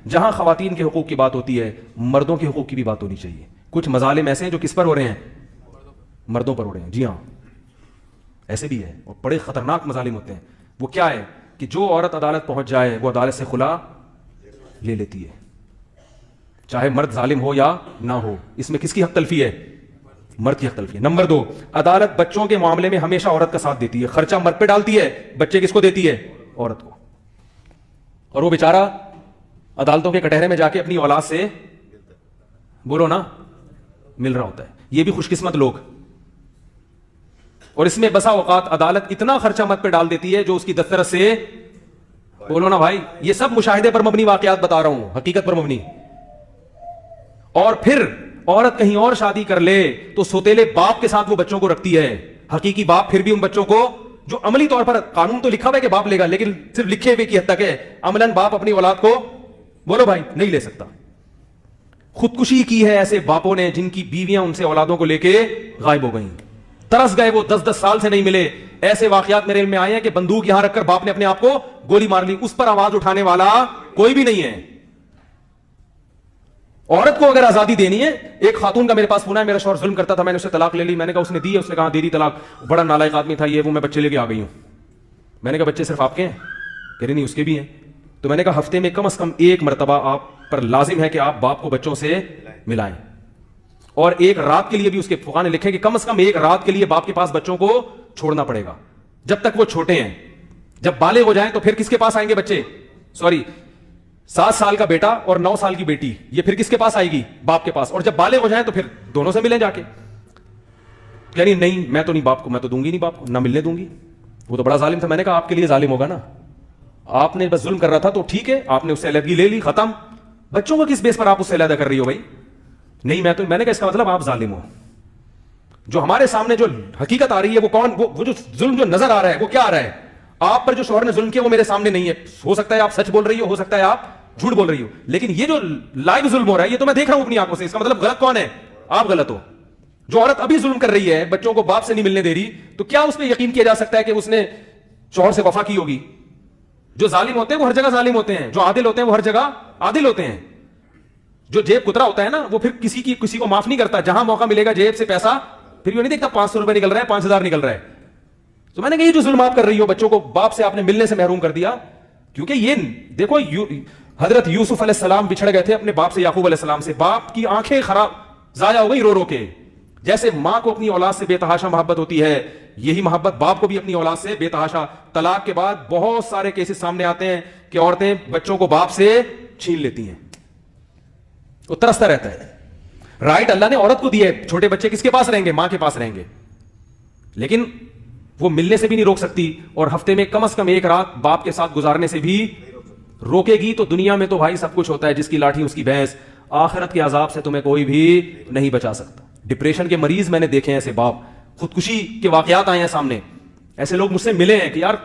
جہاں خواتین کے حقوق کی بات ہوتی ہے مردوں کے حقوق کی بھی بات ہونی چاہیے. کچھ مظالم ایسے ہیں جو کس پر ہو رہے ہیں؟ مردوں پر ہو رہے ہیں. جی ہاں ایسے بھی ہے, اور بڑے خطرناک مظالم ہوتے ہیں. وہ کیا ہے کہ جو عورت عدالت پہنچ جائے وہ عدالت سے خلا لے لیتی ہے, چاہے مرد ظالم ہو یا نہ ہو. اس میں کس کی حق تلفی ہے؟ مرد کی حق تلفی ہے. نمبر 2, عدالت بچوں کے معاملے میں ہمیشہ عورت کا ساتھ دیتی ہے. خرچہ مرد پہ ڈالتی ہے, بچے کس کو دیتی ہے؟ عورت کو. اور وہ بیچارہ عدالتوں کے کٹہرے میں جا کے اپنی اولاد سے بولو نا مل رہا ہوتا ہے. یہ بھی خوش قسمت لوگ. اور اس میں بسا اوقات عدالت اتنا خرچہ مرد پہ ڈال دیتی ہے جو اس کی دسترس سے بولو نا بھائی. یہ سب مشاہدے پر مبنی واقعات بتا رہا ہوں, حقیقت پر مبنی. اور پھر عورت کہیں اور شادی کر لے تو سوتیلے باپ کے ساتھ وہ بچوں کو رکھتی ہے. حقیقی باپ پھر بھی ان بچوں کو, جو عملی طور پر قانون تو لکھا ہوا ہے کہ باپ لے گا, لیکن صرف لکھے ہوئے کی حد تک ہے. عملاً باپ اپنی اولاد کو بولو بھائی نہیں لے سکتا. خودکشی کی ہے ایسے باپوں نے جن کی بیویاں ان سے اولادوں کو لے کے غائب ہو گئیں, ترس گئے, وہ 10-10 سال سے نہیں ملے. ایسے واقعات میرے علم میں آئے ہیں کہ بندوق یہاں رکھ کر باپ نے اپنے آپ کو گولی مار لی. اس پر آواز اٹھانے والا کوئی بھی نہیں ہے. عورت کو اگر آزادی دینی ہے, ایک خاتون کا میرے پاس فون ہے, میرا شوہر ظلم کرتا تھا, میں نے اسے طلاق لے لی. میں نے کہا اس نے دی ہے؟ اس نے کہا دے دی طلاق. بڑا نالائق آدمی تھا یہ وہ, میں بچے لے کے آ گئی ہوں. میں نے کہا بچے صرف آپ کے ہیں؟ کہہ رہی نہیں اس کے بھی ہیں. تو میں نے کہا ہفتے میں کم از کم ایک مرتبہ آپ پر لازم ہے کہ آپ باپ کو بچوں سے ملائیں, اور ایک رات کے لیے بھی اس کے فقہا نے لکھے کہ کم از کم ایک رات کے لیے باپ کے پاس بچوں کو چھوڑنا پڑے گا جب تک وہ چھوٹے ہیں. جب بالغ ہو جائیں تو پھر کس کے پاس آئیں گے بچے؟ 7 سال کا بیٹا اور 9 سال کی بیٹی, یہ پھر کس کے پاس آئے گی؟ باپ کے پاس. اور جب بالغ ہو جائیں تو پھر دونوں سے ملیں جا کے. یعنی نہیں میں تو نہیں باپ کو, میں تو دوں گی نہیں باپ کو, نہ ملنے دوں گی, وہ تو بڑا ظالم تھا. میں نے کہا آپ کے لیے ظالم ہوگا نا, آپ نے بس ظلم کر رہا تھا تو ٹھیک ہے, آپ نے اس سے علیحدگی لے لی, ختم. بچوں کو کس بیس پر آپ اس سے علیحدہ کر رہی ہو بھائی؟ نہیں میں نے کہا اس کا مطلب آپ ظالم ہو. جو ہمارے سامنے جو حقیقت آ رہی ہے وہ کون, وہ جو ظلم جو نظر آ رہا ہے وہ کیا آ رہا ہے؟ آپ پر جو شوہر نے ظلم کیا وہ میرے سامنے نہیں ہے. ہو سکتا ہے آپ سچ بول رہی ہو سکتا ہے آپ جھوٹ بول رہی ہو, لیکن یہ جو لائیو ظلم ہو رہا ہے یہ تو میں دیکھ رہا ہوں اپنی آنکھوں سے. اس کا مطلب غلط کون ہے؟ آپ غلط ہو. جو عورت ابھی ظلم کر رہی ہے, بچوں کو باپ سے نہیں ملنے دے رہی, تو کیا اس پہ یقین کیا جا سکتا ہے کہ اس نے شوہر سے وفا کی ہوگی؟ جو ظالم ہوتے ہیں وہ ہر جگہ ظالم ہوتے ہیں, جو عادل ہوتے ہیں وہ ہر جگہ عادل ہوتے ہیں. جو جیب کترا ہوتا ہے نا وہ پھر کسی کو معاف نہیں کرتا. جہاں موقع ملے گا جیب سے پیسہ, پھر یہ نہیں دیکھتا 500 روپے نکل رہا ہے 5000 نکل رہا ہے. تو میں نے کہا یہ جو ظلم آپ کر رہی ہو, بچوں کو باپ سے آپ نے ملنے سے محروم کر دیا. کیونکہ یہ دیکھو حضرت یوسف علیہ السلام بچھڑ گئے تھے اپنے باپ سے, یعقوب علیہ السلام سے. باپ کی آنکھیں خراب ضائع ہو گئی رو رو کے. جیسے ماں کو اپنی اولاد سے بے تحاشا محبت ہوتی ہے, یہی محبت باپ کو بھی اپنی اولاد سے بے تحاشا. طلاق کے بعد بہت سارے کیسز سامنے آتے ہیں کہ عورتیں بچوں کو باپ سے چھین لیتی ہیں, وہ ترستا رہتا ہے. رائٹ اللہ نے عورت کو دی ہے, چھوٹے بچے کس کے پاس رہیں گے؟ ماں کے پاس رہیں گے, لیکن وہ ملنے سے بھی نہیں روک سکتی, اور ہفتے میں کم از کم ایک رات باپ کے ساتھ گزارنے سے بھی روکے گی. تو دنیا میں تو بھائی سب کچھ ہوتا ہے, جس کی لاٹھی اس کی بھینس. آخرت کے عذاب سے تمہیں کوئی بھی نہیں بچا سکتا. ڈپریشن کے مریض میں نے دیکھے ہیں ایسے باپ, خودکشی کے واقعات آئے ہیں سامنے. ایسے لوگ مجھ سے ملے ہیں کہ یار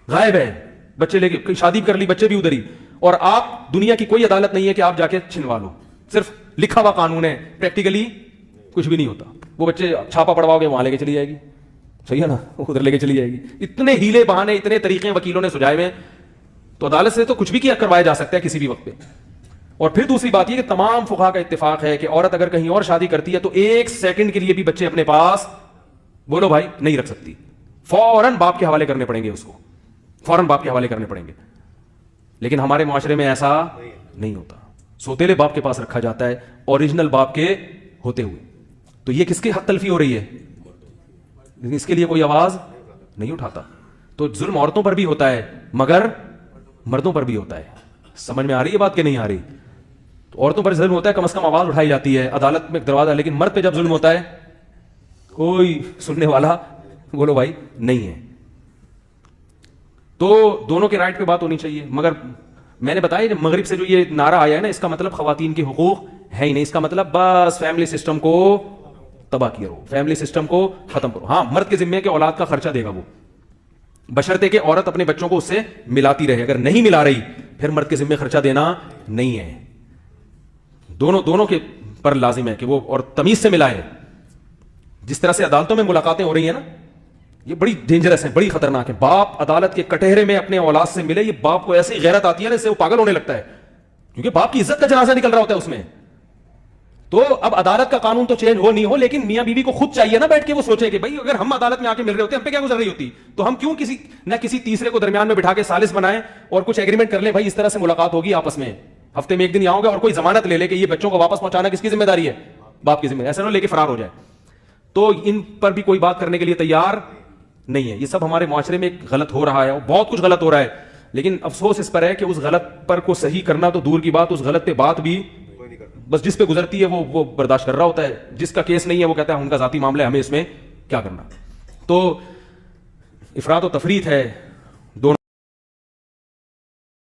غائب ہے, بچے لے کے شادی کر لی, بچے بھی ادھر ہی, اور آپ دنیا کی کوئی عدالت نہیں ہے کہ آپ جا کے چھنوا لو. صرف لکھا ہوا قانون ہے, پریکٹیکلی کچھ بھی نہیں ہوتا. وہ بچے چھاپا پڑواؤ گے وہاں لے کے چلی جائے گی, صحیح ہے نا, ادھر لے کے چلی جائے گی. اتنے ہیلے بہانے, اتنے طریقے وکیلوں نے سجائے ہوئے, تو عدالت سے تو کچھ بھی کیا کروایا جا سکتا ہے کسی بھی وقت پہ. اور پھر دوسری بات یہ کہ تمام فقہا کا اتفاق ہے کہ عورت اگر کہیں اور شادی کرتی ہے تو 1 سیکنڈ کے لیے بھی بچے اپنے پاس بولو بھائی نہیں رکھ سکتی. فوراً باپ کے حوالے کرنے پڑیں گے, اس کو فوراً باپ کے حوالے کرنے پڑیں گے. لیکن ہمارے معاشرے میں ایسا نہیں ہوتا, سوتیلے باپ کے پاس رکھا جاتا ہے اوریجنل باپ کے ہوتے ہوئے. تو یہ کس کی حق تلفی ہو رہی ہے؟ اس کے لیے کوئی آواز نہیں اٹھاتا. تو ظلم عورتوں پر بھی ہوتا ہے مگر مردوں پر بھی ہوتا ہے. سمجھ میں آ رہی ہے بات کہ نہیں آ رہی؟ تو عورتوں پر ظلم ہوتا ہے, کم از کم آواز اٹھائی جاتی ہے, عدالت میں دروازہ, لیکن مرد پہ جب ظلم ہوتا ہے کوئی سننے والا بولو بھائی نہیں ہے. تو دونوں کے رائٹ پہ بات ہونی چاہیے. مگر میں نے بتایا مغرب سے جو یہ نعرہ آیا ہے نا, اس کا مطلب خواتین کے حقوق ہے ہی نہیں. اس کا مطلب بس فیملی سسٹم کو تباہ کیا ہو, فیملی سسٹم کو ختم کرو. ہاں مرد کے ذمے کے اولاد کا خرچہ دے گا وہ, بشرطے کہ عورت اپنے بچوں کو اس سے ملاتی رہے. اگر نہیں ملا رہی پھر مرد کے ذمے خرچہ دینا نہیں ہے. دونوں کے پر لازم ہے کہ وہ اور تمیز سے ملائے. جس طرح سے عدالتوں میں ملاقاتیں ہو رہی ہیں نا, یہ بڑی ڈینجرس ہیں, بڑی خطرناک ہیں. باپ عدالت کے کٹہرے میں اپنے اولاد سے ملے, یہ باپ کو ایسی غیرت آتی ہے نا, اس سے وہ پاگل ہونے لگتا ہے. کیونکہ باپ کی عزت کا جنازہ نکل رہا ہوتا ہے اس میں. تو اب عدالت کا قانون تو چینج ہو نہیں ہو, لیکن میاں بیوی کو خود چاہیے نا بیٹھ کے وہ سوچے کہ بھائی اگر ہم عدالت میں آ کے مل رہے ہوتے ہم پہ کیا گزر رہی ہوتی, تو ہم کیوں کسی تیسرے کو درمیان میں بٹھا کے ثالث بنائیں اور کچھ ایگریمنٹ کر لیں بھائی اس طرح سے ملاقات ہوگی آپس میں, ہفتے میں ایک دن آؤ گے, اور کوئی ضمانت لے لے کہ یہ بچوں کو واپس پہنچانا کس کی ذمہ داری ہے, باپ کی ذمہ داری, ایسا نہ لے کے فرار ہو جائے. تو ان پر بھی کوئی بات کرنے کے لیے تیار نہیں ہے. یہ سب ہمارے معاشرے میں غلط ہو رہا ہے, اور بہت کچھ غلط ہو رہا ہے, لیکن افسوس اس پر ہے کہ اس غلط پر کو صحیح کرنا تو دور کی بات, اس غلط پہ بات بھی بس جس پہ گزرتی ہے وہ برداشت کر رہا ہوتا ہے, جس کا کیس نہیں ہے وہ کہتا ہے ان کا ذاتی معاملہ ہے, ہمیں اس میں کیا کرنا. تو افراط و تفریط ہے,